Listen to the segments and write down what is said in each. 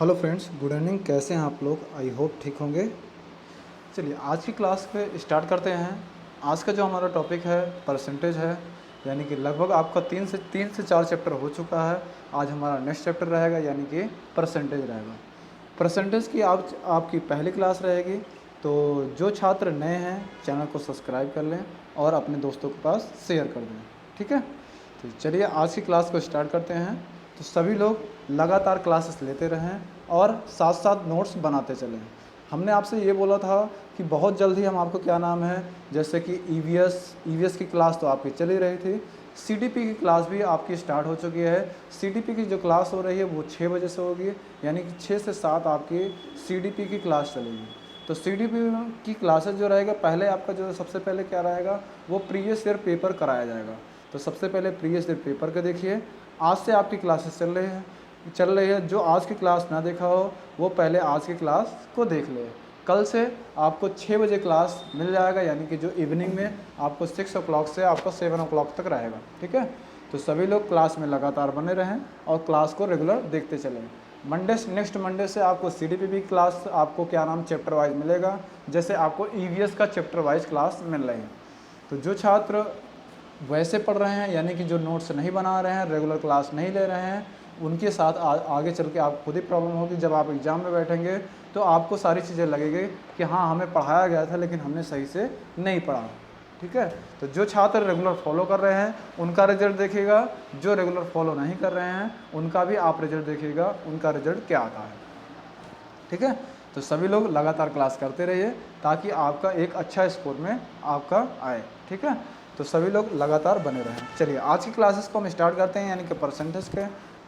Hello friends, good evening. कैसे हैं आप लोग? आई होप ठीक होंगे। चलिए आज की क्लास पे स्टार्ट करते हैं। आज का जो हमारा टॉपिक है परसेंटेज है, यानी कि लगभग आपका तीन से चार चैप्टर हो चुका है। आज हमारा नेक्स्ट चैप्टर रहेगा यानी कि परसेंटेज रहेगा। परसेंटेज की आपकी पहली क्लास रहेगी। तो जो छात्र नए हैं चैनल को सब्सक्राइब कर लें और अपने दोस्तों के पास शेयर कर दें, ठीक है। तो चलिए आज की क्लास को स्टार्ट करते हैं। तो सभी लोग लगातार क्लासेस लेते रहें और साथ साथ नोट्स बनाते चलें। हमने आपसे ये बोला था कि बहुत जल्द ही हम आपको क्या नाम है, जैसे कि ईवीएस की क्लास तो आपकी चल ही रही थी, सीडीपी की क्लास भी आपकी स्टार्ट हो चुकी है। सीडीपी की जो क्लास हो रही है वो 6 बजे से होगी, यानी कि 6 से 7 आपकी सीडीपी की क्लास चलेगी। तो सीडीपी की क्लासेस जो रहेगा, पहले आपका जो सबसे पहले क्या रहेगा, वो प्रीवियस ईयर पेपर कराया जाएगा। तो सबसे पहले प्रीवियस ईयर पेपर का देखिए। आज से आपकी क्लासेस चल रही है। जो आज की क्लास ना देखा हो वो पहले आज की क्लास को देख ले। कल से आपको 6 बजे क्लास मिल जाएगा, यानी कि जो इवनिंग में आपको 6 o'clock से आपको 7 o'clock तक रहेगा, ठीक है। तो सभी लोग क्लास में लगातार बने रहें और क्लास को रेगुलर देखते चलें। नेक्स्ट मंडे से आपको सीडीपी क्लास आपको क्या नाम चैप्टर वाइज मिलेगा, जैसे आपको ईवीएस का चैप्टर वाइज क्लास मिल रही है। तो जो छात्र वैसे पढ़ रहे हैं, यानी कि जो नोट्स नहीं बना रहे हैं, रेगुलर क्लास नहीं ले रहे हैं, उनके साथ आगे चल के आप खुद ही प्रॉब्लम होगी। जब आप एग्ज़ाम में बैठेंगे तो आपको सारी चीज़ें लगेगी कि हाँ हमें पढ़ाया गया था लेकिन हमने सही से नहीं पढ़ा, ठीक है। तो जो छात्र रेगुलर फॉलो कर रहे हैं उनका रिजल्ट देखिएगा, जो रेगुलर फॉलो नहीं कर रहे हैं उनका भी आप रिजल्ट देखिएगा, उनका रिजल्ट क्या आता है, ठीक है। तो सभी लोग लगातार क्लास करते रहिए ताकि आपका एक अच्छा स्कोर में आपका आए, ठीक है। तो सभी लोग लगातार बने रहें। चलिए आज की क्लासेस को हम स्टार्ट करते हैं, यानी कि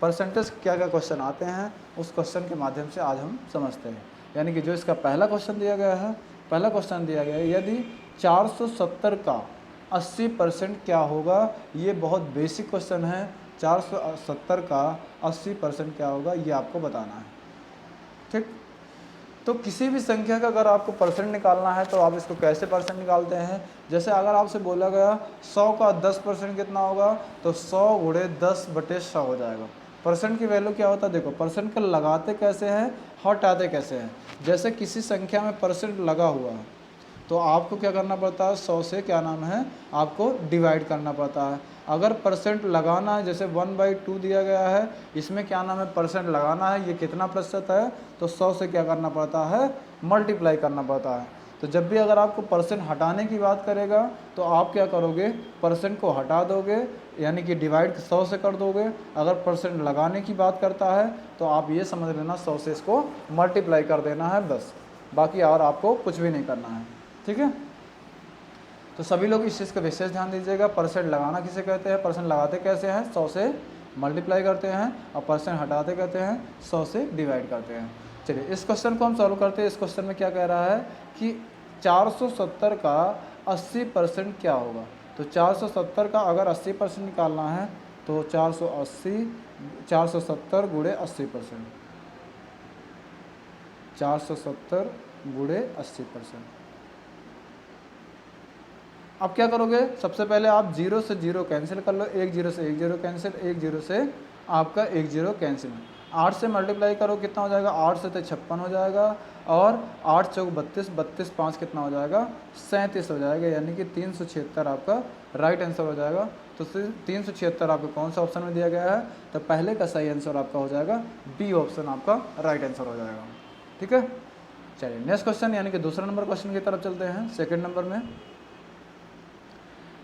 परसेंटेज क्या क्या क्वेश्चन आते हैं उस क्वेश्चन के माध्यम से आज हम समझते हैं। यानी कि जो इसका पहला क्वेश्चन दिया गया है, यदि 470 का 80% क्या होगा। ये बहुत बेसिक क्वेश्चन है। 470 का 80% क्या होगा ये आपको बताना है, ठीक। तो किसी भी संख्या का अगर आपको परसेंट निकालना है तो आप इसको कैसे परसेंट निकालते हैं। जैसे अगर आपसे बोला गया 100 का 10% कितना होगा, तो 100 गुणे 10/100 हो जाएगा। परसेंट की वैल्यू क्या होता है, देखो परसेंट को लगाते कैसे हैं, हटाते कैसे हैं। जैसे किसी संख्या में परसेंट लगा हुआ है तो आपको क्या करना पड़ता है, 100 से क्या नाम है आपको डिवाइड करना पड़ता है। अगर परसेंट लगाना है, जैसे 1/2 दिया गया है, इसमें क्या नाम है परसेंट लगाना है, ये कितना प्रतिशत है, तो 100 से क्या करना पड़ता है मल्टीप्लाई करना पड़ता है। तो जब भी अगर आपको परसेंट हटाने की बात करेगा तो आप क्या करोगे, परसेंट को हटा दोगे, यानी कि डिवाइड 100 से कर दोगे। अगर परसेंट लगाने की बात करता है तो आप ये समझ लेना 100 से इसको मल्टीप्लाई कर देना है बस, बाकी और आपको कुछ भी नहीं करना है, ठीक है। तो सभी लोग इस चीज़ का विशेष ध्यान दीजिएगा। परसेंट लगाना किसे कहते हैं, परसेंट लगाते कैसे हैं, 100 से मल्टीप्लाई करते हैं, और परसेंट हटाते कहते हैं 100 से डिवाइड करते हैं। चलिए इस क्वेश्चन को हम सॉल्व करते हैं। इस क्वेश्चन में क्या कह रहा है कि 470 का 80% क्या होगा। तो 470 का अगर 80% निकालना है तो 470 गुणे 80%, 470 गुणे 80%। अब क्या करोगे, सबसे पहले आप 0 से 0 कैंसिल कर लो, 1 0 से 1 0 कैंसिल, 1 0 से आपका 1 0 कैंसिल। 8 से मल्टीप्लाई करो कितना हो जाएगा, 8 से तो 56 हो जाएगा, और 8 चौक 32, 32 5 कितना हो जाएगा 37 हो जाएगा, यानी कि 376 आपका राइट आंसर हो जाएगा। तो 376 आपको कौन सा ऑप्शन में दिया गया है, तो पहले का सही आंसर आपका हो जाएगा बी ऑप्शन आपका राइट आंसर हो जाएगा, ठीक है। चलिए नेक्स्ट क्वेश्चन, यानी कि दूसरा नंबर क्वेश्चन की तरफ चलते हैं।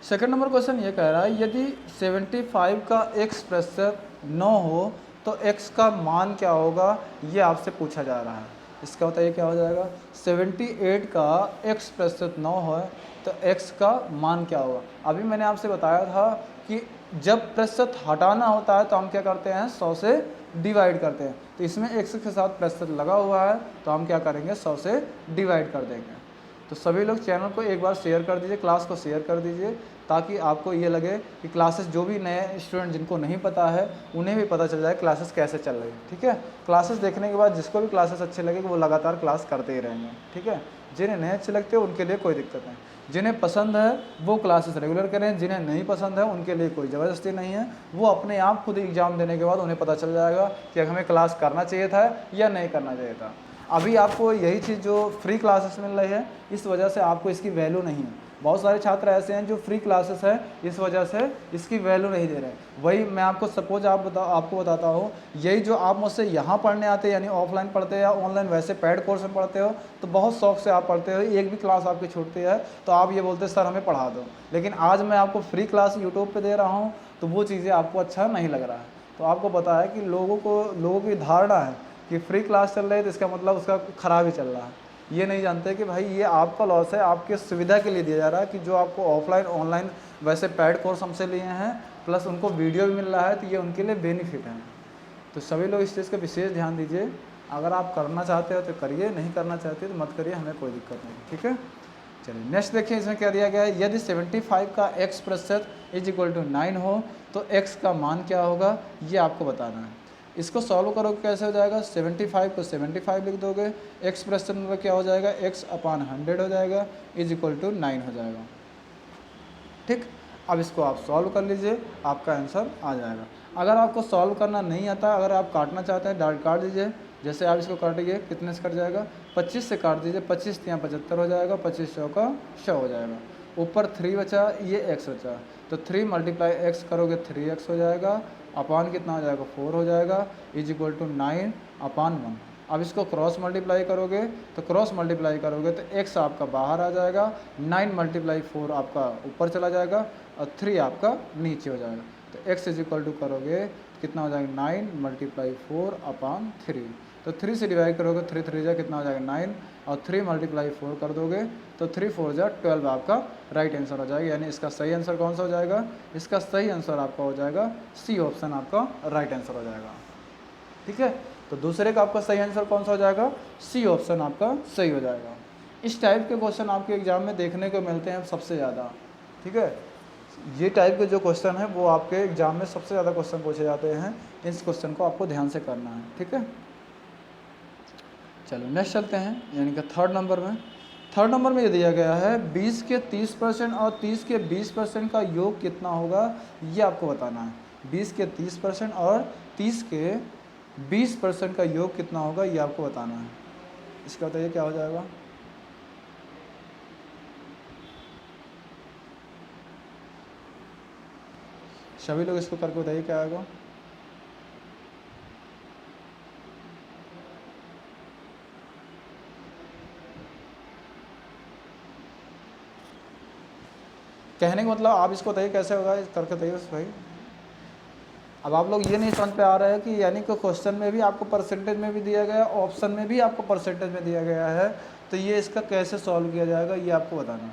सेकेंड नंबर क्वेश्चन ये कह रहा है, यदि 75 का x% 9 हो तो x का मान क्या होगा, ये आपसे पूछा जा रहा है। इसका बताइए क्या हो जाएगा, 78 का x% 9 है तो x का मान क्या होगा। अभी मैंने आपसे बताया था कि जब प्रतिशत हटाना होता है तो हम क्या करते हैं 100 से डिवाइड करते हैं। तो इसमें x के साथ प्रतिशत लगा हुआ है तो हम क्या करेंगे 100 से डिवाइड कर देंगे। तो सभी लोग चैनल को एक बार शेयर कर दीजिए, क्लास को शेयर कर दीजिए ताकि आपको ये लगे कि क्लासेस जो भी नए स्टूडेंट जिनको नहीं पता है उन्हें भी पता चल जाए क्लासेस कैसे चल रही है। ठीक है, क्लासेस देखने के बाद जिसको भी क्लासेस अच्छे लगे वो लगातार क्लास करते ही रहेंगे। ठीक है, जिन्हें नहीं अच्छे लगते उनके लिए कोई दिक्कत नहीं, जिन्हें पसंद है वो क्लासेस रेगुलर करें, जिन्हें नहीं पसंद है उनके लिए कोई ज़बरदस्ती नहीं है। वो अपने आप खुद एग्ज़ाम देने के बाद उन्हें पता चल जाएगा कि हमें क्लास करना चाहिए था या नहीं करना चाहिए था। अभी आपको यही चीज़ जो फ्री क्लासेस मिल रही है इस वजह से आपको इसकी वैल्यू नहीं है। बहुत सारे छात्र ऐसे हैं जो फ्री क्लासेस है इस वजह से इसकी वैल्यू नहीं दे रहे। वही मैं आपको सपोज आपको बताता हूँ, यही जो आप मुझसे यहाँ पढ़ने आते हैं यानी ऑफलाइन पढ़ते हैं या ऑनलाइन वैसे पेड कोर्स में पढ़ते हो तो बहुत शौक से आप पढ़ते हो, एक भी क्लास आपकी छूटती है तो आप ये बोलते सर हमें पढ़ा दो। लेकिन आज मैं आपको फ्री क्लास यूट्यूब पर दे रहा हूँ तो वो चीज़ें आपको अच्छा नहीं लग रहा है। तो आपको पता है कि लोगों की धारणा है कि फ्री क्लास चल रही है तो इसका मतलब उसका खराब ही चल रहा है। ये नहीं जानते कि भाई ये आपका लॉस है, आपके सुविधा के लिए दिया जा रहा है कि जो आपको ऑफलाइन ऑनलाइन वैसे पेड कोर्स हमसे लिए हैं प्लस उनको वीडियो भी मिल रहा है तो ये उनके लिए बेनिफिट है। तो सभी लोग इस चीज़ का विशेष ध्यान दीजिए। अगर आप करना चाहते हो तो करिए, नहीं करना चाहते तो मत करिए, हमें कोई दिक्कत नहीं। ठीक है, चलिए नेक्स्ट देखिए इसमें क्या दिया गया है। यदि 75 का x% = 9 हो तो x का मान क्या होगा ये आपको बताना है। इसको सॉल्व करोगे कैसे हो जाएगा, 75 को 75 लिख दोगे, x% मतलब क्या हो जाएगा x/100 हो जाएगा = 9 हो जाएगा। ठीक, अब इसको आप सॉल्व कर लीजिए, आपका आंसर आ जाएगा। अगर आपको सॉल्व करना नहीं आता, अगर आप काटना चाहते हैं डायरेक्ट काट दीजिए। जैसे आप इसको काटेंगे कितने से कट जाएगा, 25 से काट दीजिए, 25 × 75 हो जाएगा, 25 100 का 100 हो जाएगा। ऊपर 3 बचा, ये x बचा, तो 3 × x करोगे 3x हो जाएगा, अपान कितना हो जाएगा 4 हो जाएगा = 9/1। अब इसको क्रॉस मल्टीप्लाई करोगे तो x आपका बाहर आ जाएगा, 9 × 4 आपका ऊपर चला जाएगा और 3 आपका नीचे हो जाएगा। तो x करोगे कितना हो जाएगा 9 × 4/3। तो 3 से डिवाइड करोगे, 3 3 जा कितना हो जाएगा 9 और 3 × 4 कर दोगे तो 3 4 जा 12 आपका राइट आंसर हो जाएगा। यानी इसका सही आंसर कौन सा हो जाएगा, इसका सही आंसर आपका हो जाएगा सी ऑप्शन आपका राइट आंसर हो जाएगा। ठीक है, तो दूसरे का आपका सही आंसर कौन सा हो जाएगा, सी ऑप्शन आपका सही हो जाएगा। इस टाइप के क्वेश्चन आपके एग्जाम में देखने को मिलते हैं सबसे ज़्यादा। ठीक है, ये टाइप के जो क्वेश्चन है वो आपके एग्जाम में सबसे ज़्यादा क्वेश्चन पूछे जाते हैं। इस क्वेश्चन को आपको ध्यान से करना है। ठीक है, चलो नेक्स्ट चलते हैं, यानी कि थर्ड नंबर में ये दिया गया है 20 के 30% और 30 के 20% का योग कितना होगा ये आपको बताना है। 20 के 30% और 30 के 20% का योग कितना होगा ये आपको बताना है। इसका बताइए क्या हो जाएगा। सभी लोग इसको करके बताइए क्या आएगा। कहने का मतलब आप इसको बताइए कैसे होगा, करके बताइए बस भाई। अब आप लोग ये नहीं समझ पे आ रहा है कि यानी कि क्वेश्चन में भी आपको परसेंटेज में भी दिया गया है, ऑप्शन में भी आपको परसेंटेज में दिया गया है, तो ये इसका कैसे सॉल्व किया जाएगा ये आपको बताना है।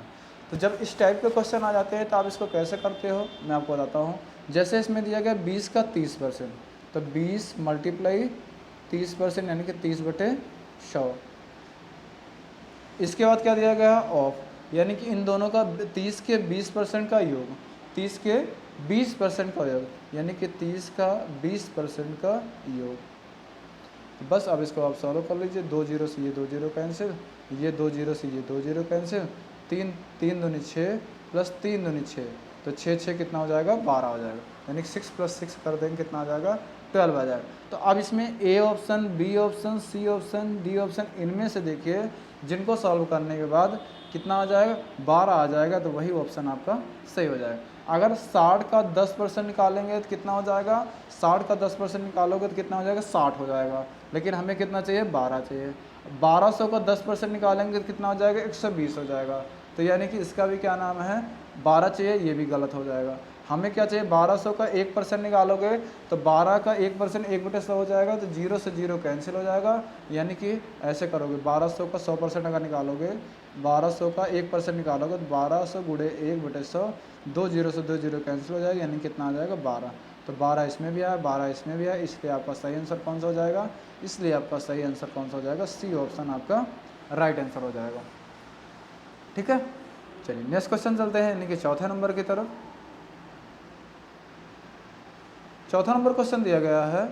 तो जब इस टाइप के क्वेश्चन आ जाते हैं तो आप इसको कैसे करते हो मैं आपको बताता हूँ। जैसे इसमें दिया गया 20 का 30%, तो 20 × 30% यानी कि 30/100। इसके बाद क्या दिया गया ऑफ, यानी कि इन दोनों का 30 के 20% का योग, 30 के 20% का योग, यानी कि 30 का 20% का योग। बस अब इसको आप सॉल्व कर लीजिए। 2 0 से ये 2 0 कैंसिल, ये 2 0 से ये 2 0 कैंसिल, 3 3 दूनी 6 प्लस 3 दूनी 6, तो 6 6 कितना हो जाएगा 12 हो जाएगा, यानी कि 6 + 6 कर देंगे कितना आ जाएगा 12 आ जाएगा। तो अब इसमें A option, B option, C option, D option, इनमें से देखिए जिनको सॉल्व करने के बाद कितना आ जाएगा 12 आ जाएगा, तो वही ऑप्शन आपका सही हो जाएगा। अगर 60 का 10% निकालेंगे तो कितना हो जाएगा, 60 का 10% निकालोगे तो कितना हो जाएगा 60 हो जाएगा, लेकिन हमें कितना चाहिए 12 चाहिए। 1200 का 10% निकालेंगे तो कितना हो जाएगा 120 हो जाएगा, तो यानी कि इसका भी क्या नाम है 12 चाहिए, ये भी गलत हो जाएगा। हमें क्या चाहिए 1200 का 1% निकालोगे तो 12 का 1% 1/100 हो जाएगा, तो 0 से 0 कैंसिल हो जाएगा। यानी कि ऐसे करोगे 1200 का 100% अगर निकालोगे, 1200 का 1% निकालोगे तो 1200 × 1/100, 2 0 से 2 0 कैंसिल हो जाएगा, यानी कितना आ जाएगा 12। तो 12 इसमें भी आया, 12 इसमें भी आया, इसलिए आपका सही आंसर कौन सा हो जाएगा, इसलिए आपका सही आंसर कौन सा हो जाएगा, सी ऑप्शन आपका राइट आंसर हो जाएगा। ठीक है, चलिए नेक्स्ट क्वेश्चन चलते हैं, यानी कि चौथे नंबर की तरफ। चौथा नंबर क्वेश्चन दिया गया है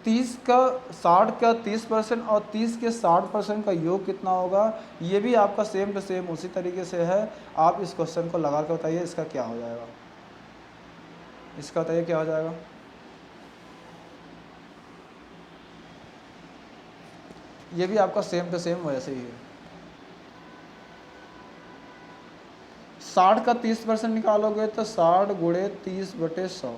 30 का 60 का 30% और 30 के 60% का योग कितना होगा। ये भी आपका सेम टू सेम उसी तरीके से है। आप इस क्वेश्चन को लगा कर बताइए इसका क्या हो जाएगा, इसका बताइए क्या हो जाएगा। ये भी आपका सेम टू सेम वैसे ही है। 60 का 30% निकालोगे तो 60 गुणे 30/100।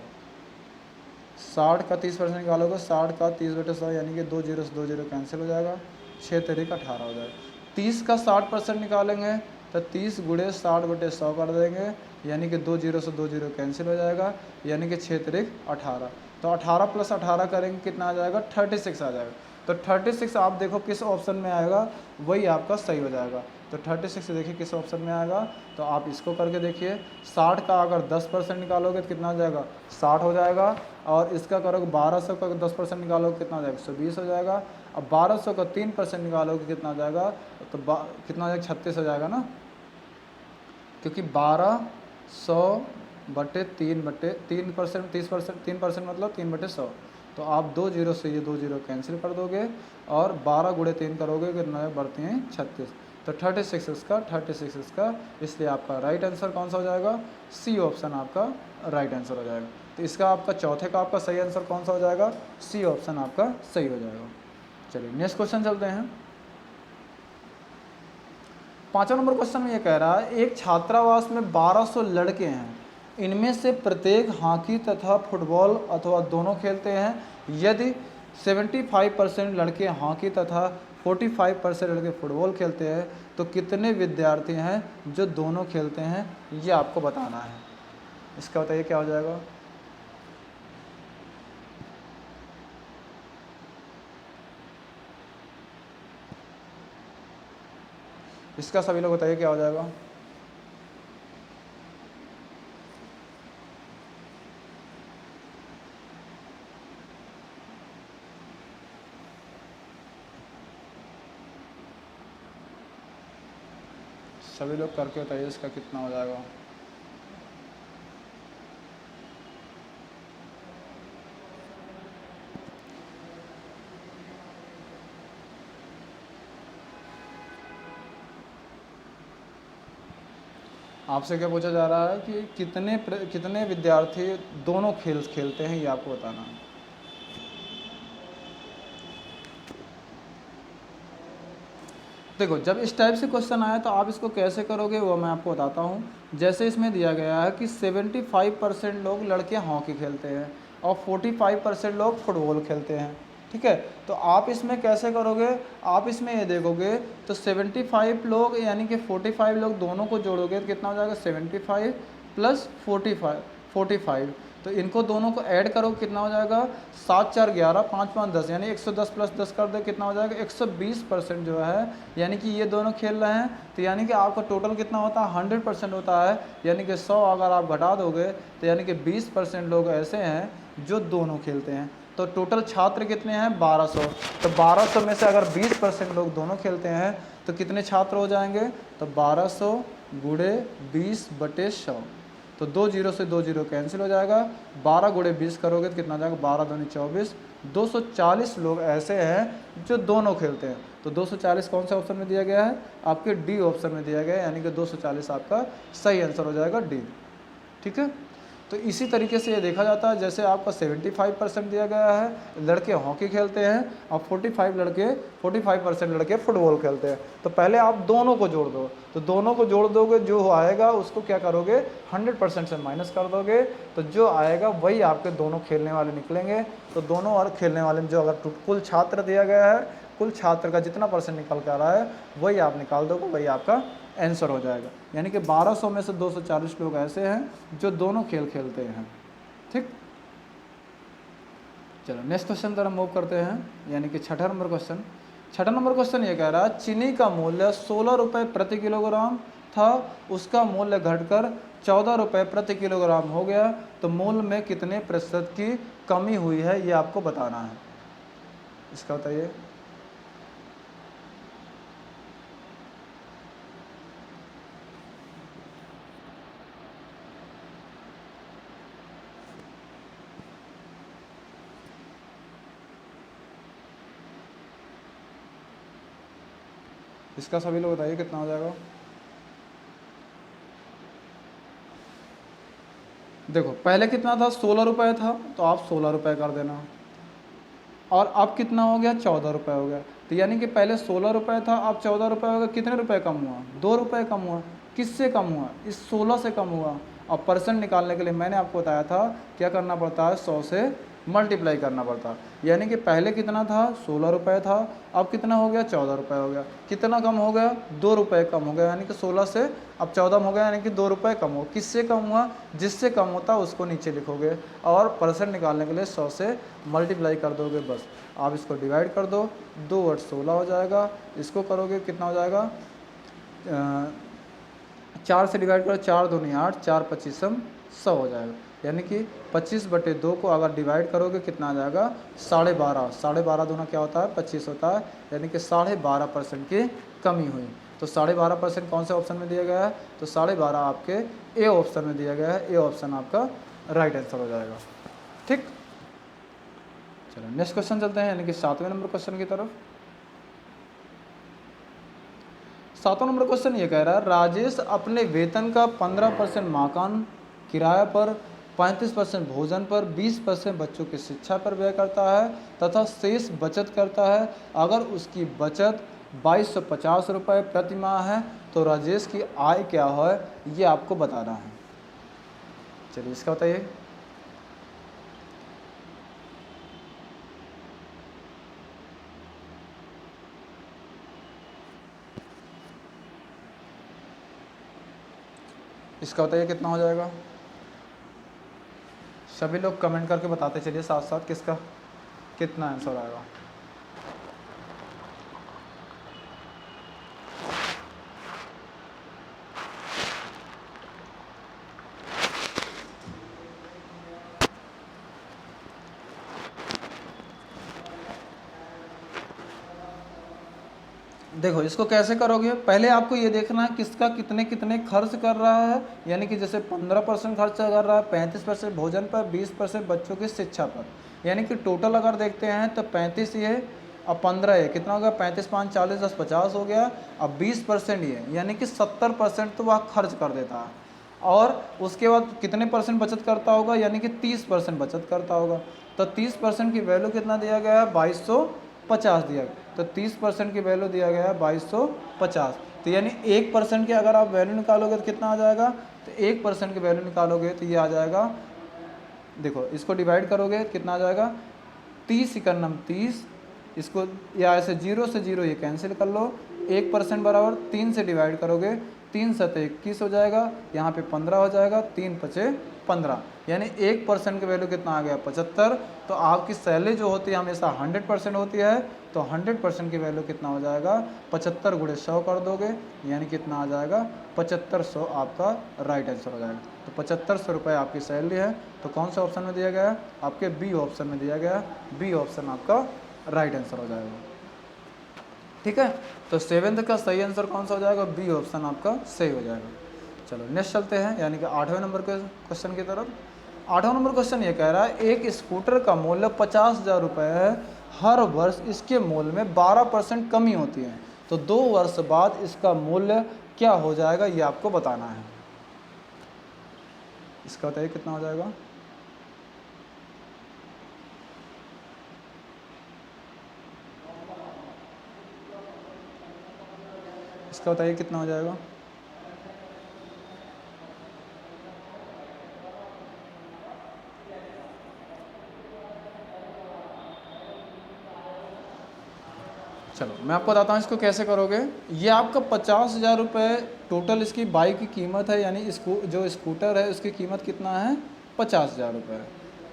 60 का 30% निकालोगे, 60 का 30/100 यानी कि 2 जीरो से 2 जीरो कैंसिल हो जाएगा, 6 तरीक 18 हो जाएगा। 30 का 60% निकालेंगे तो 30 गुणे 60/100 कर देंगे, यानी कि 2 जीरो से 2 जीरो कैंसिल हो जाएगा, यानी कि 6 तरीक 18। तो 18 + 18 करेंगे कितना आ जाएगा, 36 आ जाएगा। तो 36 आप देखो किस ऑप्शन में आएगा, वही आपका सही हो जाएगा। तो 36 देखिए किस ऑप्शन में आएगा, तो आप इसको करके देखिए। 60 का अगर 10% निकालोगे तो कितना हो जाएगा, 60 हो जाएगा। और इसका करोगे 1200 का 10% निकालोगे कितना हो जाएगा, 120 हो जाएगा। अब 1200 का 3% निकालोगे कितना हो जाएगा, तो कितना हो जाएगा, 36 हो जाएगा ना, क्योंकि 1200/3/3% 30%, 3% मतलब 3/100। तो आप 2 जीरो से ये 2 जीरो कैंसिल कर दोगे और 12 गुणे 3 करोगे कितना बढ़ते हैं 36। तो 36 इसका, इसलिए आपका राइट आंसर कौन सा हो जाएगा, सी ऑप्शन आपका राइट आंसर हो जाएगा। तो इसका आपका चौथे का आपका सही आंसर कौन सा हो जाएगा, सी ऑप्शन आपका सही हो जाएगा। चलिए नेक्स्ट क्वेश्चन चलते हैं। 5वां नंबर क्वेश्चन में ये कह रहा है एक छात्रावास में 1200 लड़के हैं, इनमें से प्रत्येक हॉकी तथा फुटबॉल अथवा दोनों खेलते हैं। यदि 75% लड़के हॉकी तथा 45% लड़के फुटबॉल खेलते हैं तो कितने विद्यार्थी हैं जो दोनों खेलते हैं, ये आपको बताना है। इसका बताइए क्या हो जाएगा। इसका सभी लोग बताइए क्या हो जाएगा। सभी लोग करके बताइए इसका कितना हो जाएगा। आपसे क्या पूछा जा रहा है कि कितने विद्यार्थी दोनों खेलते हैं, ये आपको बताना है। देखो जब इस टाइप से क्वेश्चन आया तो आप इसको कैसे करोगे वो मैं आपको बताता हूँ। जैसे इसमें दिया गया है कि 75% लोग लड़के हॉकी खेलते हैं और 45% लोग फुटबॉल खेलते हैं, ठीक है। तो आप इसमें कैसे करोगे, आप इसमें ये देखोगे तो 75 लोग यानी कि 45 लोग दोनों को जोड़ोगे तो कितना हो जाएगा, 75 + 45। तो इनको दोनों को ऐड करो कितना हो जाएगा, 7 4 11 5 5 10 यानी 110 + 10 कर दे कितना हो जाएगा, 120% जो है, यानी कि ये दोनों खेल रहे हैं। तो यानी कि आपका टोटल कितना होता है, 100% होता है। यानी कि 100 अगर आप घटा दोगे तो यानी कि 20% लोग ऐसे हैं जो दोनों खेलते हैं। तो टोटल छात्र कितने हैं, 1200। तो 1200 में से अगर 20% लोग दोनों खेलते हैं तो कितने छात्र हो जाएंगे, तो 1200 गुणे 20/100। तो 2 जीरो से 2 जीरो कैंसिल हो जाएगा, 12 गुणे 20 करोगे तो कितना हो जाएगा, 12 दूनी 24। 240 लोग ऐसे हैं जो दोनों खेलते हैं। तो 240 कौन से ऑप्शन में दिया गया है, आपके डी ऑप्शन में दिया गया है, यानी कि 240 आपका सही आंसर हो जाएगा डी, ठीक है। तो इसी तरीके से ये देखा जाता है, जैसे आपका 75% दिया गया है लड़के हॉकी खेलते हैं और 45% लड़के फुटबॉल खेलते हैं। तो पहले आप दोनों को जोड़ दो, तो दोनों को जोड़ दोगे, जो आएगा उसको क्या करोगे, 100% से माइनस कर दोगे, तो जो आएगा वही आपके दोनों खेलने वाले निकलेंगे। तो दोनों और खेलने वाले में जो अगर कुल छात्र दिया गया है, कुल छात्र का जितना % निकल के आ रहा है वही आप निकाल दोगे, वही आपका आंसर हो जाएगा। यानी कि 1200 में से 240 लोग ऐसे हैं जो दोनों खेल खेलते हैं, ठीक। चलो नेक्स्ट क्वेश्चन तरफ मूव करते हैं, यानी कि छठा नंबर क्वेश्चन। छठा नंबर क्वेश्चन ये कह रहा है चीनी का मूल्य 16 रुपये प्रति किलोग्राम था, उसका मूल्य घटकर 14 रुपये प्रति किलोग्राम हो गया, तो मूल्य में कितने % की कमी हुई है, ये आपको बताना है। इसका बताइए। इसका सभी लोग बताइए कितना हो जाएगा। देखो पहले कितना था, 16 रुपये था, तो आप 16 रुपये कर देना, और अब कितना हो गया, 14 रुपये हो गया। तो यानी कि पहले 16 रुपये था, अब 14 रुपये हो गया। कितने रुपए कम हुआ, 2 रुपये कम हुआ। किससे कम हुआ, इस 16 से कम हुआ। अब परसेंट निकालने के लिए मैंने आपको बताया था क्या करना पड़ता है, 100 से मल्टीप्लाई करना पड़ता है। यानी कि पहले कितना था, 16 रुपये था, अब कितना हो गया, 14 रुपये हो गया। कितना कम हो गया, 2 रुपये कम हो गया। यानी कि 16 से अब 14 हो गया, यानी कि 2 रुपये कम हो। किससे कम हुआ, जिससे कम होता है उसको नीचे लिखोगे, और परसेंट निकालने के लिए 100 से मल्टीप्लाई कर दोगे बस। आप इसको डिवाइड कर दो, 2 8 16 हो जाएगा। इसको करोगे कितना हो जाएगा, 4 से डिवाइड करो, 4 दूनी 8, 4 25 100 हो जाएगा। यानी कि 25/2 को अगर डिवाइड करोगे कितना आ जाएगा, 12.5। 12.5 दूना क्या होता है, 25 होता है। यानी कि 12.5% की कमी हुई। तो 12.5% कौन से ऑप्शन में दिया गया है, तो 12.5 आपके ए ऑप्शन में दिया गया है। ए ऑप्शन आपका राइट आंसर हो जाएगा। ठीक, चलो नेक्स्ट क्वेश्चन चलते हैं, यानी कि 7वें नंबर क्वेश्चन की तरफ। 7वां नंबर क्वेश्चन ये कह रहा है, राजेश अपने वेतन का 15% मकान किराया पर, 35% भोजन पर, 20% बच्चों की शिक्षा पर व्यय करता है तथा शेष बचत करता है। अगर उसकी बचत 2250 रुपये प्रति माह है तो राजेश की आय क्या है, ये आपको बताना है। चलिए इसका बताइए। इसका बताइए कितना हो जाएगा। सभी लोग कमेंट करके बताते चलिए साथ साथ किसका कितना आंसर आएगा। देखो इसको कैसे करोगे, पहले आपको ये देखना है किसका कितने कितने खर्च कर रहा है। यानी कि जैसे 15% खर्च कर रहा है, 35% भोजन पर, 20% बच्चों की शिक्षा पर। यानी कि टोटल अगर देखते हैं तो 35 ये, अब 15 है, कितना हो गया, 35 5 40 10 50 हो गया। अब 20% ये, यानी कि 70% तो वह खर्च कर देता है। और उसके बाद कितने परसेंट बचत करता होगा, यानी कि 30% बचत करता होगा। तो 30% की वैल्यू कितना दिया गया है, 2250 दिया गया। तो 30% की वैल्यू दिया गया है 2250। तो यानी 1% की अगर आप वैल्यू निकालोगे तो कितना आ जाएगा, तो 1% की वैल्यू निकालोगे तो ये आ जाएगा। देखो इसको डिवाइड करोगे कितना आ जाएगा, 30 इकन्नम 30, इसको या ऐसे 0 से 0 ये कैंसिल कर लो। 1% बराबर 3 से डिवाइड करोगे, 3 7 21 हो जाएगा, यहाँ पे 15 हो जाएगा, 3 5 15। यानी 1% की वैल्यू कितना आ गया, 75। तो आपकी सैलरी जो होती है हमेशा 100% होती है, तो 100% की वैल्यू कितना हो जाएगा, 75 × 100 कर दोगे, यानी कितना आ जाएगा, 7500 आपका राइट आंसर हो जाएगा। तो 7500 रुपये आपकी सैलरी है। तो कौन से ऑप्शन में दिया गया है, आपके बी ऑप्शन में दिया गया है। बी ऑप्शन आपका राइट आंसर हो जाएगा। ठीक है, तो 7th का सही आंसर कौन सा हो जाएगा, बी ऑप्शन आपका सही हो जाएगा। चलो नेक्स्ट चलते हैं, यानी कि 8वें नंबर के क्वेश्चन की तरफ। 8वां नंबर क्वेश्चन ये कह रहा है, एक स्कूटर का मूल्य 50,000 रुपये है। हर वर्ष इसके मूल्य में 12% कमी होती है, तो 2 वर्ष बाद इसका मूल्य क्या हो जाएगा, ये आपको बताना है। इसका बताइए कितना हो जाएगा। इसका बताइए कितना हो जाएगा। चलो मैं आपको बताता हूँ इसको कैसे करोगे। ये आपका 50,000 रुपये टोटल इसकी बाइक की कीमत है, यानी जो स्कूटर है उसकी कीमत कितना है, 50,000 रुपये।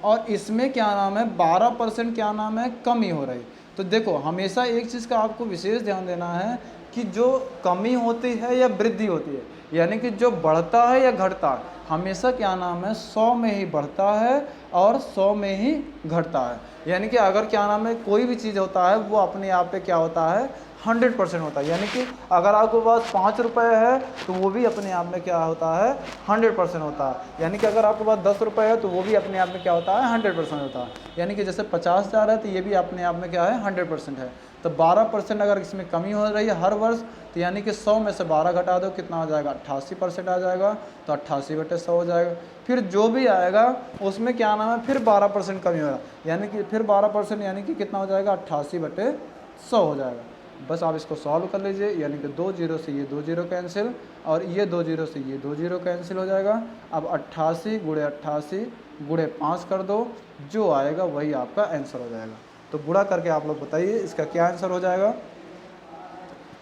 और इसमें क्या नाम है, 12% क्या नाम है, कमी हो रही। तो देखो हमेशा एक चीज़ का आपको विशेष ध्यान देना है कि जो कमी होती है या वृद्धि होती है, यानी कि जो बढ़ता है या घटता है, हमेशा क्या नाम है, 100 में ही बढ़ता है और 100 में ही घटता है। यानी कि अगर क्या नाम है कोई भी चीज़ होता है वो अपने आप पे क्या होता है, 100% होता है। यानी कि अगर आपके पास 5 रुपये है तो वो भी अपने आप में क्या होता है, 100% होता है। यानी कि अगर आपके पास 10 रुपये है तो वो भी अपने आप में क्या होता है, 100% होता है। यानी कि जैसे 50,000 है तो ये भी अपने आप में क्या है, 100% है। तो 12% अगर इसमें कमी हो रही है हर वर्ष, तो यानी कि 100 में से 12 घटा दो, कितना हो जाएगा, 88% आ जाएगा। तो 88/100 हो जाएगा। फिर जो भी आएगा उसमें क्या नाम है, फिर 12% कमी होगा, यानी कि फिर 12% यानी कि कितना हो जाएगा, 88/100 हो जाएगा। बस आप इसको सॉल्व कर लीजिए। यानी कि 2 जीरो से ये 2 जीरो कैंसिल, और ये 2 जीरो से ये 2 जीरो कैंसिल हो जाएगा। अब 88 गुणे 88 गुणे 5 कर दो, जो आएगा वही आपका आंसर हो जाएगा। तो गुणा करके आप लोग बताइए इसका क्या आंसर हो जाएगा।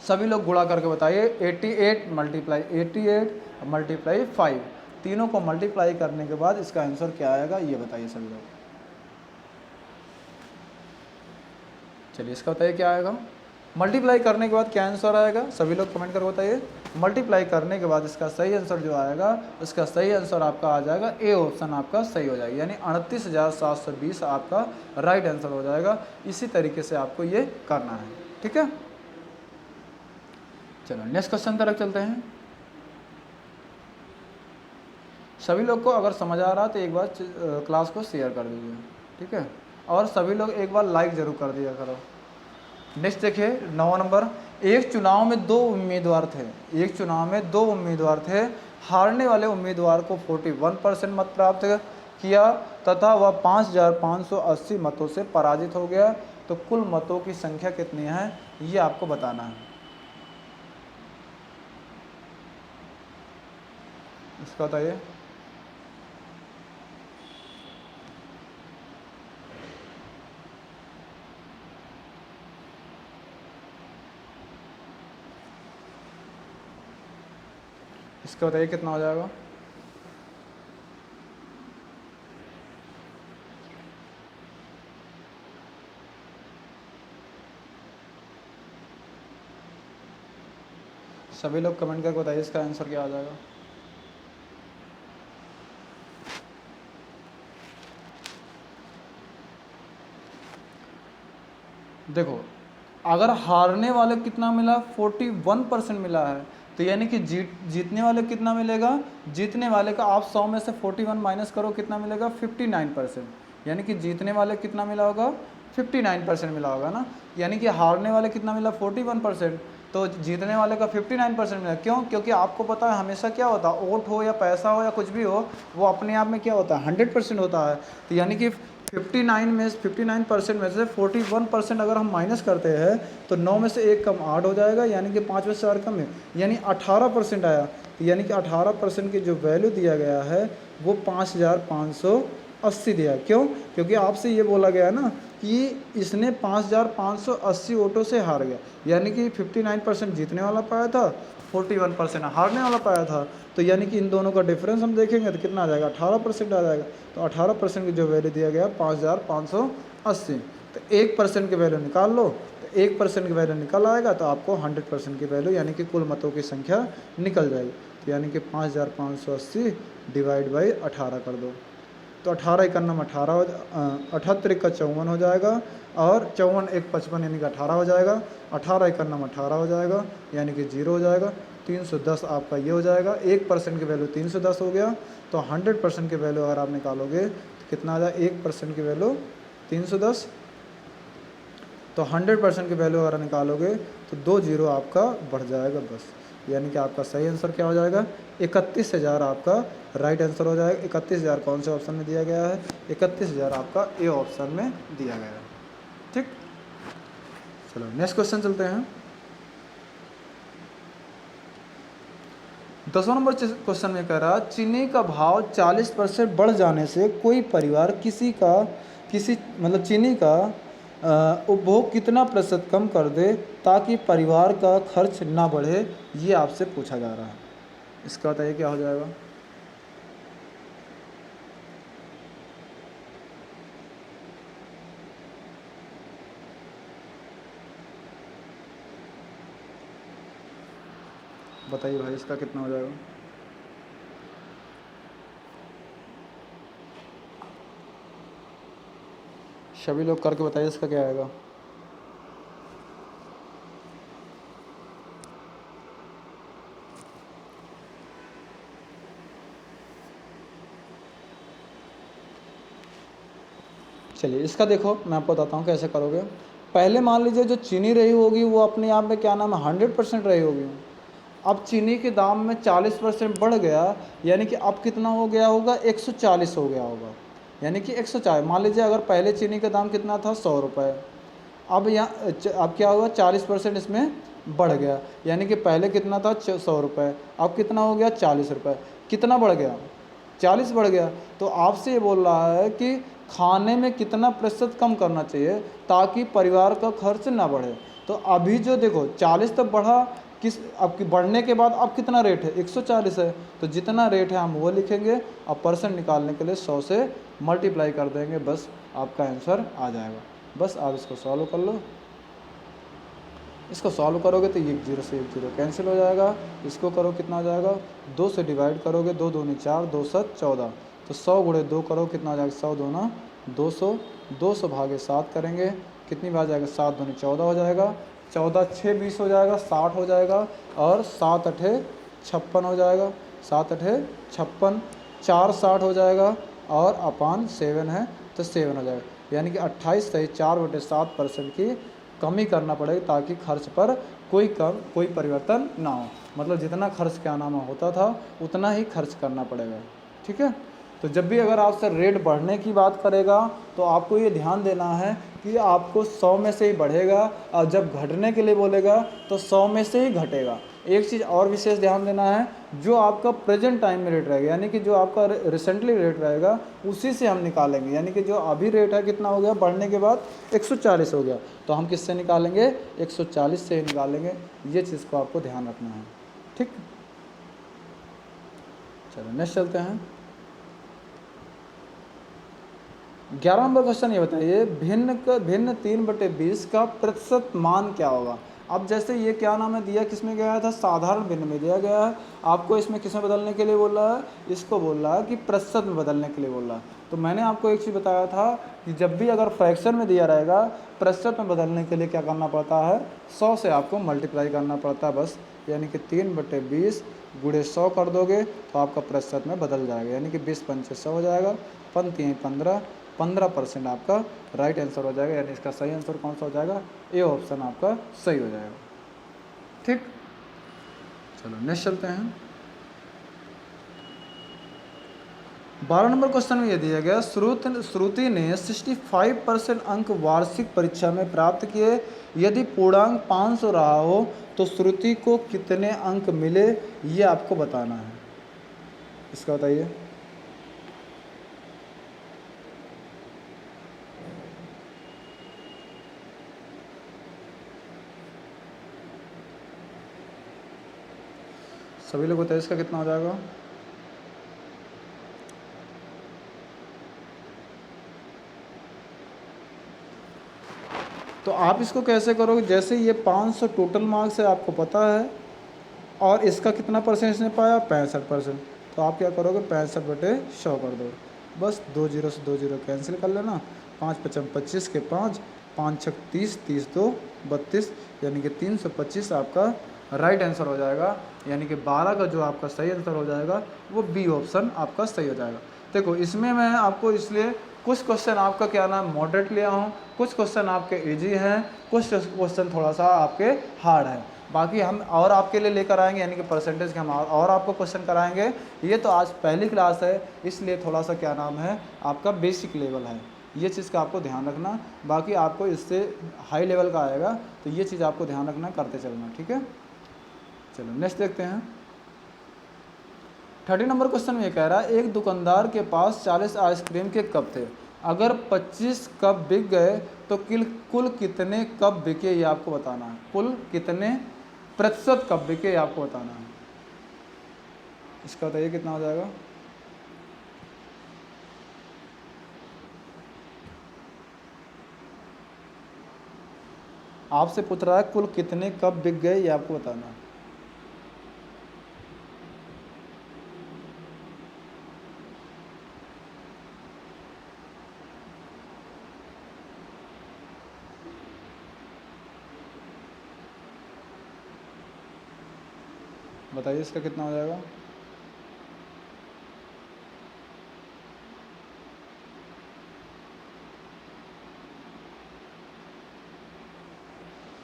सभी लोग गुणा करके बताइए। 88 मल्टीप्लाई 5, तीनों को मल्टीप्लाई करने के बाद इसका आंसर क्या आएगा ये बताइए सभी लोग। चलिए इसका बताइए क्या आएगा। मल्टीप्लाई करने के बाद क्या आंसर आएगा, सभी लोग कमेंट करके बताइए। मल्टीप्लाई करने के बाद इसका सही आंसर जो आएगा, इसका सही आंसर आपका आ जाएगा ए ऑप्शन आपका सही हो जाएगा, यानी 38,720 आपका राइट आंसर हो जाएगा। इसी तरीके से आपको ये करना है, ठीक है। चलो नेक्स्ट क्वेश्चन तरफ चलते हैं। सभी लोग को अगर समझ आ रहा तो एक बार क्लास को शेयर कर दीजिए, ठीक है। और सभी लोग एक बार लाइक जरूर कर दिया करो। नेक्स्ट देखिए 9वां नंबर। एक चुनाव में दो उम्मीदवार थे। हारने वाले उम्मीदवार को 41% मत प्राप्त किया तथा वह 5,580 मतों से पराजित हो गया। तो कुल मतों की संख्या कितनी है ये आपको बताना है। इसका बताइए। इसका बताइए कितना हो जाएगा। सभी लोग कमेंट करके बताइए इसका आंसर क्या आ जाएगा। देखो अगर हारने वाले कितना मिला, 41% मिला है, तो यानी कि जीतने वाले कितना मिलेगा, जीतने वाले का आप 100 में से 41 माइनस करो, कितना मिलेगा, 59%। यानी कि जीतने वाले कितना मिला होगा, 59% मिला होगा ना। यानी कि हारने वाले कितना मिला, 41%, तो जीतने वाले का 59% मिला। क्यों, क्योंकि आपको पता है हमेशा क्या होता है, वोट हो या पैसा हो या कुछ भी हो, वो अपने आप में क्या होता है, 100% होता है। तो यानी कि 59% में से 41% अगर हम माइनस करते हैं तो 9 में से 1 कम 8 हो जाएगा, यानी कि 5 में से 4 कम है, यानी 18% आया। तो यानी कि 18% की जो वैल्यू दिया गया है वो 5,580 दिया। क्यों, क्योंकि आपसे ये बोला गया ना कि इसने 5,580 वोटों से हार गया, यानी कि 59% जीतने वाला पाया था, 41% हारने वाला पाया था। तो यानी कि इन दोनों का डिफरेंस हम देखेंगे तो कितना आ जाएगा, 18% आ जाएगा। तो 18% की जो वैल्यू दिया गया 5,580, तो 1% की वैल्यू निकाल लो, तो 1% की वैल्यू निकल आएगा तो आपको 100% की वैल्यू यानी कि कुल मतों की संख्या निकल जाएगी। तो यानी कि 5,580 डिवाइड बाई 18 कर दो, तो 18 1 18 78 1 54 हो जाएगा, और 54 1 55 यानी कि 18 हो जाएगा। 18 1 18 हो जाएगा, यानी कि 0 हो जाएगा। 310 आपका ये हो जाएगा। 1% की वैल्यू 310 हो गया। तो 100% की वैल्यू अगर आप निकालोगे तो कितना आ जाएगा, 1% की वैल्यू 310, तो 100% की वैल्यू अगर निकालोगे तो 2 जीरो आपका बढ़ जाएगा बस। यानी कि आपका सही आंसर क्या हो जाएगा, 31,000 आपका राइट आंसर हो जाएगा। 31,000 कौन से ऑप्शन में दिया गया है, 31,000 आपका ए ऑप्शन में दिया गया है, ठीक। चलो नेक्स्ट क्वेश्चन चलते हैं। 10वां नंबर क्वेश्चन में कह रहा, चीनी का भाव 40% बढ़ जाने से कोई परिवार किसी मतलब चीनी का उपभोग कितना प्रतिशत कम कर दे ताकि परिवार का खर्च ना बढ़े, ये आपसे पूछा जा रहा है। इसका बताइए क्या हो जाएगा। बताइए भाई इसका कितना हो जाएगा। सभी लोग करके बताइए इसका क्या आएगा। चलिए इसका देखो मैं आपको बताता हूँ कैसे करोगे। पहले मान लीजिए जो चीनी रही होगी वो अपने आप में क्या नाम है 100% रही होगी। अब चीनी के दाम में 40% बढ़ गया, यानी कि अब कितना हो गया होगा 140 हो गया होगा। यानी कि 140, मान लीजिए अगर पहले चीनी का दाम कितना था 100 रुपये, अब यहाँ अब क्या हुआ 40% इसमें बढ़ गया, यानी कि पहले कितना था 100 रुपये, अब कितना हो गया 40 रुपये। कितना बढ़ गया 40 बढ़ गया। तो आपसे ये बोल रहा है कि खाने में कितना प्रतिशत कम करना चाहिए ताकि परिवार का खर्च ना बढ़े। तो अभी जो देखो 40 तक बढ़ा, किस अब बढ़ने के बाद अब कितना रेट है 140 है, तो जितना रेट है हम वो लिखेंगे। अब परसेंट निकालने के लिए 100 से मल्टीप्लाई कर देंगे, बस आपका आंसर आ जाएगा। बस आप इसको सॉल्व कर लो। इसको सॉल्व करोगे तो एक जीरो से एक जीरो कैंसिल हो जाएगा। इसको करो कितना हो जाएगा 2 से डिवाइड करोगे, 2 दूनी 4, 2 7 14, तो 100 गुणे 2 करो कितना हो जाएगा 100 दूना 200, 200 भागे 7 करेंगे कितनी बार जाएगा 7 दूनी 14 हो जाएगा, 14 6 20 हो जाएगा 60 हो जाएगा, और 7 अठे 56 हो जाएगा, 7 अठे 56, 4 60 हो जाएगा, और अपान 7 है तो 7 हो जाएगा। यानी कि 28 सही 4/7% की कमी करना पड़ेगा ताकि खर्च पर कोई परिवर्तन ना हो। मतलब जितना खर्च क्या नाम होता था उतना ही खर्च करना पड़ेगा। ठीक है। तो जब भी अगर आपसे रेट बढ़ने की बात करेगा तो आपको ये ध्यान देना है कि आपको 100 में से ही बढ़ेगा, और जब घटने के लिए बोलेगा तो 100 में से ही घटेगा। एक चीज़ और विशेष ध्यान देना है, जो आपका प्रेजेंट टाइम में रेट रहेगा, यानी कि जो आपका रिसेंटली रेट रहेगा उसी से हम निकालेंगे। यानी कि जो अभी रेट है कितना हो गया बढ़ने के बाद 140 हो गया, तो हम किससे निकालेंगे 140 से ही निकालेंगे। ये चीज़ को आपको ध्यान रखना है। ठीक, चलो नेक्स्ट चलते हैं। 11 नंबर क्वेश्चन ये बताइए, भिन्न 3/20 का प्रतिशत मान क्या होगा। अब जैसे ये क्या नाम है दिया, किस में गया था साधारण भिन्न में दिया गया है, आपको इसमें किस में बदलने के लिए बोल रहा है, इसको बोल रहा है कि प्रतिशत में बदलने के लिए बोल रहा है। तो मैंने आपको एक चीज़ बताया था कि जब भी अगर फ्रैक्शन में दिया रहेगा प्रतिशत में बदलने के लिए क्या करना पड़ता है 100 से आपको मल्टीप्लाई करना पड़ता है बस। यानी कि 3/20 गुणे 100 कर दोगे तो आपका प्रतिशत में बदल जाएगा, यानी कि 20 पंचे 100 हो जाएगा, 15% आपका राइट आंसर हो जाएगा। यानी इसका सही आंसर कौन सा हो जाएगा, ए ऑप्शन आपका सही हो जाएगा। ठीक, चलो नेक्स्ट चलते हैं। 12 नंबर क्वेश्चन में यह दिया गया, श्रुति ने 65% अंक वार्षिक परीक्षा में प्राप्त किए, यदि पूर्णांक 500 रहा हो तो श्रुति को कितने अंक मिले, ये आपको बताना है। इसका बताइए। सभी लोग बताइए इसका कितना हो जाएगा। तो आप इसको कैसे करोगे, जैसे ये 500 टोटल मार्क्स है आपको पता है, और इसका कितना परसेंट इसने पाया 65%, तो आप क्या करोगे 65/100 कर दो। बस 2 जीरो से 2 जीरो कैंसिल कर लेना, 5 पचम 25 के 5, 5 छक 30, 30 2 32, यानी कि 325 आपका राइट आंसर हो जाएगा। यानी कि 12 का जो आपका सही आंसर हो जाएगा वो बी ऑप्शन आपका सही हो जाएगा। देखो इसमें मैं आपको इसलिए कुछ क्वेश्चन आपका क्या नाम मॉडरेट लिया हूँ, कुछ क्वेश्चन आपके इजी हैं, कुछ क्वेश्चन थोड़ा सा आपके हार्ड है। बाकी हम और आपके लिए लेकर आएंगे, यानी कि परसेंटेज के हम और आपको क्वेश्चन कराएंगे। ये तो आज पहली क्लास है इसलिए थोड़ा सा क्या नाम है आपका बेसिक लेवल है, ये चीज़ का आपको ध्यान रखना। बाकी आपको इससे हाई लेवल का आएगा तो ये चीज़ आपको ध्यान रखना, करते चलना। ठीक है, चलो नेक्स्ट देखते हैं। 30 नंबर क्वेश्चन में ये कह रहा है, एक दुकानदार के पास 40 आइसक्रीम के कप थे, अगर 25 कप बिक गए तो कुल कितने कप बिके ये आपको बताना है। कुल कितने प्रतिशत कप बिके ये आपको बताना है। इसका बताइए कितना हो जाएगा। आपसे पूछ रहा है कुल कितने कप बिक गए ये आपको बताना है। बताइए इसका कितना हो जाएगा।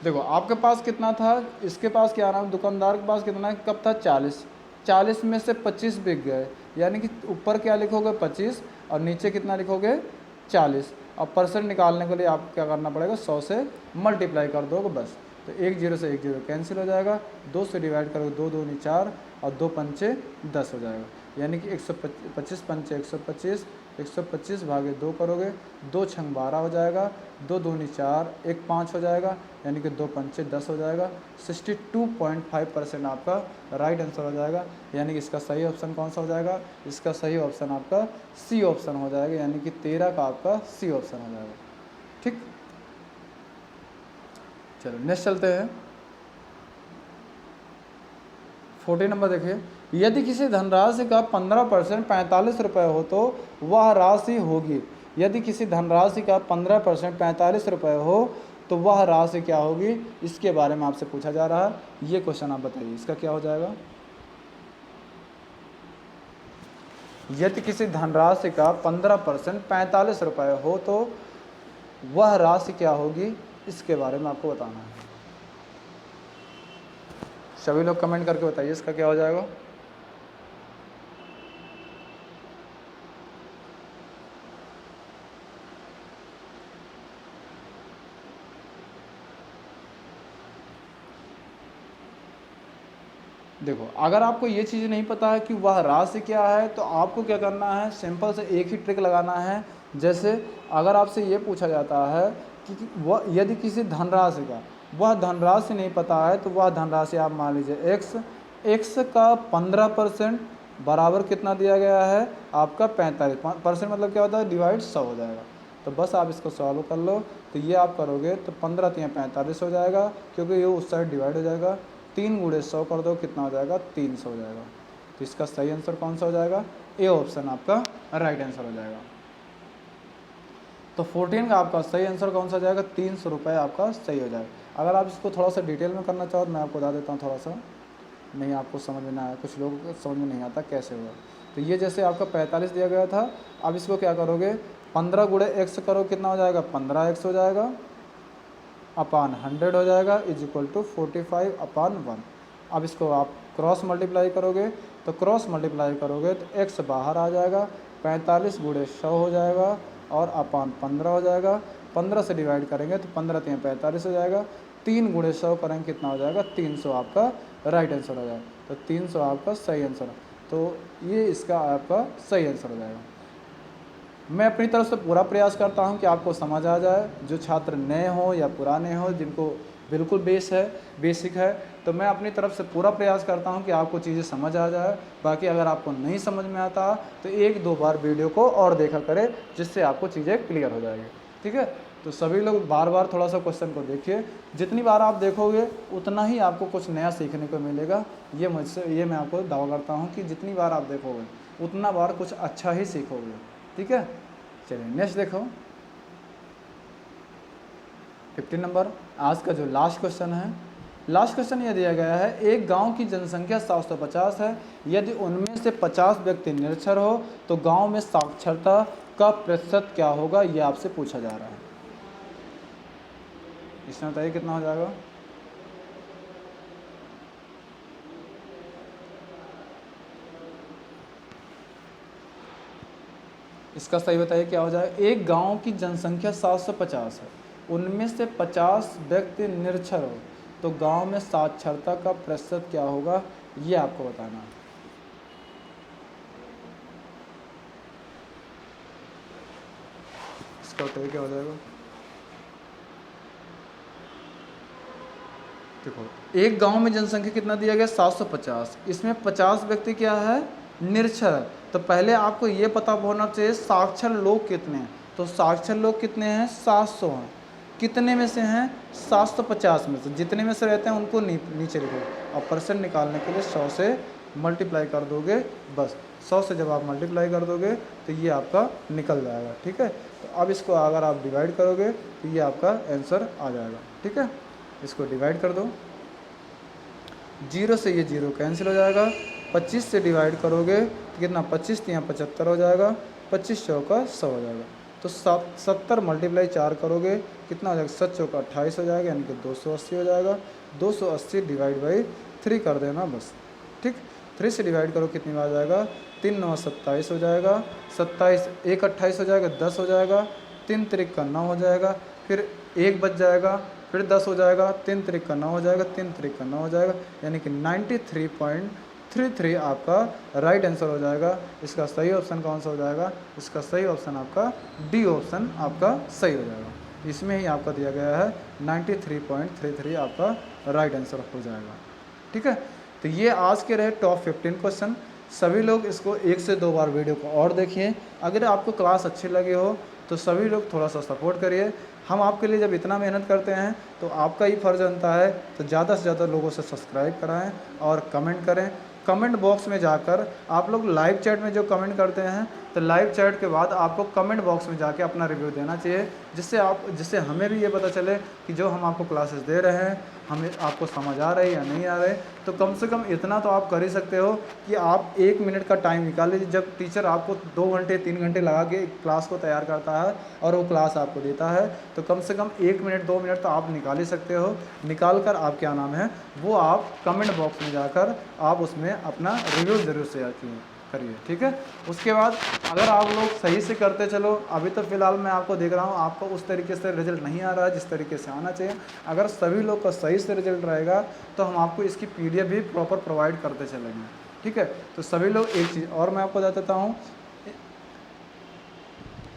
देखो आपके पास कितना था, इसके पास क्या नाम, दुकानदार के पास कितना कब था 40, 40 में से 25 बिक गए, यानी कि ऊपर क्या लिखोगे 25 और नीचे कितना लिखोगे 40। अब परसेंट निकालने के लिए आपको क्या करना पड़ेगा, 100 से मल्टीप्लाई कर दोगे बस। तो एक जीरो से एक जीरो कैंसिल हो जाएगा, 2 से डिवाइड करोगे 2 दूनी 4 और 2 पंचे 10 हो जाएगा, यानी कि 125 पंचे 125, 125 भागे 2 करोगे, 2 छंग 12 हो जाएगा, 2 दूनी 4, 1 5 हो जाएगा, यानी कि 2 पंचे 10 हो जाएगा। 62.5% आपका राइट आंसर हो जाएगा, यानी कि इसका सही ऑप्शन कौन सा हो जाएगा, इसका सही ऑप्शन आपका सी ऑप्शन हो जाएगा, यानी कि 13 का आपका सी ऑप्शन हो जाएगा। ठीक, चलो नेक्स्ट चलते हैं। 14 नंबर देखिए, यदि किसी धनराशि का 15% 45 रुपये हो तो वह राशि होगी। यदि किसी धनराशि का 15% 45 रुपये हो तो वह राशि क्या होगी, इसके बारे में आपसे पूछा जा रहा है। ये क्वेश्चन आप बताइए, इसका क्या हो जाएगा। यदि किसी धनराशि का 15% 45 रुपये हो तो वह राशि क्या होगी, इसके बारे में आपको बताना है। सभी लोग कमेंट करके बताइए इसका क्या हो जाएगा। देखो अगर आपको ये चीज़ नहीं पता है कि वह राशि क्या है तो आपको क्या करना है, सिंपल से एक ही ट्रिक लगाना है। जैसे अगर आपसे ये पूछा जाता है कि वह यदि किसी धनराशि का, वह धनराशि नहीं पता है तो वह धनराशि आप मान लीजिए एक्स का 15% बराबर कितना दिया गया है आपका 45%, मतलब क्या होता है डिवाइड 100 हो जाएगा। तो बस आप इसको सॉल्व कर लो, तो ये आप करोगे तो 15 3 45 हो जाएगा, क्योंकि ये उस साइड डिवाइड हो जाएगा। 3 गुणे 100 कर दो, कितना हो जाएगा 300 हो जाएगा। तो इसका सही आंसर कौन सा हो जाएगा, ए ऑप्शन आपका राइट आंसर हो जाएगा। तो 14 का आपका सही आंसर कौन सा हो जाएगा, 300 रुपये आपका सही हो जाएगा। अगर आप इसको थोड़ा सा डिटेल में करना चाहो तो मैं आपको बता देता हूँ, थोड़ा सा नहीं आपको समझ में ना आया, कुछ लोगों को समझ में नहीं आता कैसे हुआ। तो ये जैसे आपका 45 दिया गया था, अब इसको क्या करोगे 15 गुणे एक्स करो, कितना हो जाएगा 15x हो जाएगा, अपान 100 हो जाएगा, इज इक्वल टू 45/1। अब इसको आप क्रॉस मल्टीप्लाई करोगे, तो क्रॉस मल्टीप्लाई करोगे तो x बाहर आ जाएगा, 45 गुणे 100 हो जाएगा और अपान 15 हो जाएगा। 15 से डिवाइड करेंगे तो 15 3 45 हो जाएगा, 3 गुणे 100 करेंगे कितना हो जाएगा 300 आपका राइट आंसर हो जाएगा। तो 300 आपका सही आंसर है, तो ये इसका आपका सही आंसर हो जाएगा। मैं अपनी तरफ से पूरा प्रयास करता हूं कि आपको समझ आ जाए। जो छात्र नए हो या पुराने हो, जिनको बिल्कुल बेसिक है, तो मैं अपनी तरफ से पूरा प्रयास करता हूं कि आपको चीज़ें समझ आ जाए। बाकी अगर आपको नहीं समझ में आता तो 1-2 बार वीडियो को और देखा करें, जिससे आपको चीज़ें क्लियर हो जाएगी। ठीक है, तो सभी लोग बार बार थोड़ा सा क्वेश्चन को देखिए। जितनी बार आप देखोगे उतना ही आपको कुछ नया सीखने को मिलेगा। ये मैं आपको दावा करता हूँ कि जितनी बार आप देखोगे उतना बार कुछ अच्छा ही सीखोगे। ठीक है, चलिए नेक्स्ट देखो 15 नंबर। आज का जो लास्ट क्वेश्चन है, लास्ट क्वेश्चन ये दिया गया है, एक गांव की जनसंख्या 750 है, यदि उनमें से 50 व्यक्ति निरक्षर हो तो गांव में साक्षरता का प्रतिशत क्या होगा, ये आपसे पूछा जा रहा है। इसमें बताइए कितना हो जाएगा। इसका सही बताइए क्या हो जाएगा। एक गांव की जनसंख्या 750 है, उनमें से 50 व्यक्ति निरक्षर हो तो गांव में साक्षरता का प्रतिशत क्या होगा, ये आपको बताना है। इसका बताइए क्या हो जाएगा। देखो एक गांव में जनसंख्या कितना दिया गया 750, इसमें 50 व्यक्ति क्या है निरक्षर है। तो पहले आपको ये पता होना चाहिए साक्षर लोग कितने हैं। तो साक्षर लोग कितने हैं 700 हैं। कितने में से हैं 750 में से, जितने में से रहते हैं उनको नीचे लिखो और परसेंट निकालने के लिए 100 से मल्टीप्लाई कर दोगे बस। 100 से जब आप मल्टीप्लाई कर दोगे तो ये आपका निकल जाएगा। ठीक है, तो अब इसको अगर आप डिवाइड करोगे तो ये आपका आंसर आ जाएगा। ठीक है, इसको डिवाइड कर दो, 0 से ये 0 कैंसिल हो जाएगा। 25 से डिवाइड करोगे तो कितना 25 3 75 हो जाएगा, 25 100 का 100 हो जाएगा। तो 70 मल्टीप्लाई 4 करोगे कितना हो जाएगा, 7 चौका 28 हो जाएगा, यानी कि 280 हो जाएगा। 280 डिवाइड बाई 3 कर देना बस, ठीक। 3 से डिवाइड करो कितनी बार जाएगा, 3 9 27 हो जाएगा, 27 1 28 हो जाएगा, 10 हो जाएगा, 3 त्रिक का 9 हो जाएगा, फिर 1 बच जाएगा, फिर 10 हो जाएगा, 3 त्रिक का 9 हो जाएगा, 3 त्रिक का 9 हो जाएगा, यानी कि 93.33 आपका राइट आंसर हो जाएगा। इसका सही ऑप्शन कौन सा हो जाएगा, इसका सही ऑप्शन आपका डी ऑप्शन आपका सही हो जाएगा। इसमें ही आपका दिया गया है 93.33 आपका राइट आंसर हो जाएगा, ठीक है। तो ये आज के रहे टॉप 15 क्वेश्चन। सभी लोग इसको 1 से 2 बार वीडियो को और देखिए। अगर आपको क्लास अच्छी लगी हो तो सभी लोग थोड़ा सा सपोर्ट करिए। हम आपके लिए जब इतना मेहनत करते हैं तो आपका ही फ़र्ज़ बनता है, तो ज़्यादा से ज़्यादा लोगों से सब्सक्राइब कराएं और कमेंट करें। कमेंट बॉक्स में जाकर आप लोग लाइव चैट में जो कमेंट करते हैं, तो लाइव चैट के बाद आपको कमेंट बॉक्स में जाके अपना रिव्यू देना चाहिए, जिससे हमें भी ये पता चले कि जो हम आपको क्लासेस दे रहे हैं हमें आपको समझ आ रही है या नहीं आ रहे। तो कम से कम इतना तो आप कर ही सकते हो कि आप 1 मिनट का टाइम निकाल लीजिए। जब टीचर आपको 2 घंटे 3 घंटे लगा के क्लास को तैयार करता है और वो क्लास आपको देता है, तो कम से कम 1 मिनट 2 मिनट तो आप निकाल ही सकते हो। निकाल कर आप क्या नाम है वो आप कमेंट बॉक्स में जाकर आप उसमें अपना रिव्यू ज़रूर शेयर करिए, ठीक है। उसके बाद अगर आप लोग सही से करते चलो, अभी तो फ़िलहाल मैं आपको देख रहा हूँ आपको उस तरीके से रिजल्ट नहीं आ रहा है जिस तरीके से आना चाहिए। अगर सभी लोग का सही से रिजल्ट रहेगा तो हम आपको इसकी PDF भी प्रॉपर प्रोवाइड करते चलेंगे, ठीक है। तो सभी लोग एक चीज़ और मैं आपको बता देता हूँ,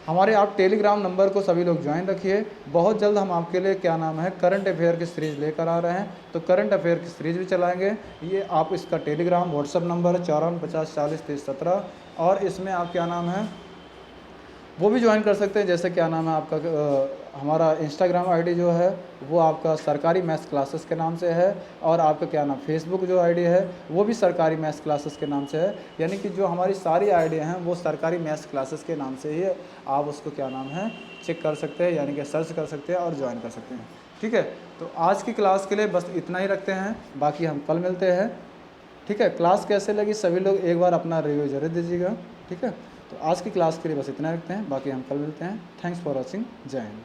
हमारे आप टेलीग्राम नंबर को सभी लोग ज्वाइन रखिए। बहुत जल्द हम आपके लिए क्या नाम है करंट अफेयर की सीरीज़ लेकर आ रहे हैं, तो करंट अफेयर की सीरीज़ भी चलाएंगे। ये आप इसका टेलीग्राम व्हाट्सअप नंबर 54 50 40 30 17, और इसमें आप क्या नाम है वो भी ज्वाइन कर सकते हैं। जैसे क्या नाम है आपका हमारा इंस्टाग्राम आईडी जो है वो आपका सरकारी मैथ्स क्लासेस के नाम से है, और आपका क्या नाम फेसबुक जो आईडी है वो भी सरकारी मैथ्स क्लासेस के नाम से है। यानी कि जो हमारी सारी आईडी हैं वो सरकारी मैथ्स क्लासेस के नाम से ही है। आप उसको क्या नाम है चेक कर सकते हैं, यानी कि सर्च कर सकते हैं और ज्वाइन कर सकते हैं, ठीक है। तो आज की क्लास के लिए बस इतना ही रखते हैं, बाकी हम कल मिलते हैं, ठीक है। क्लास कैसे लगी सभी लोग एक बार अपना रिव्यू जरूर दीजिएगा, ठीक है। तो आज की क्लास के लिए बस इतना रखते हैं, बाकी हम कल मिलते हैं। थैंक्स फॉर वॉचिंग, जय हिंद।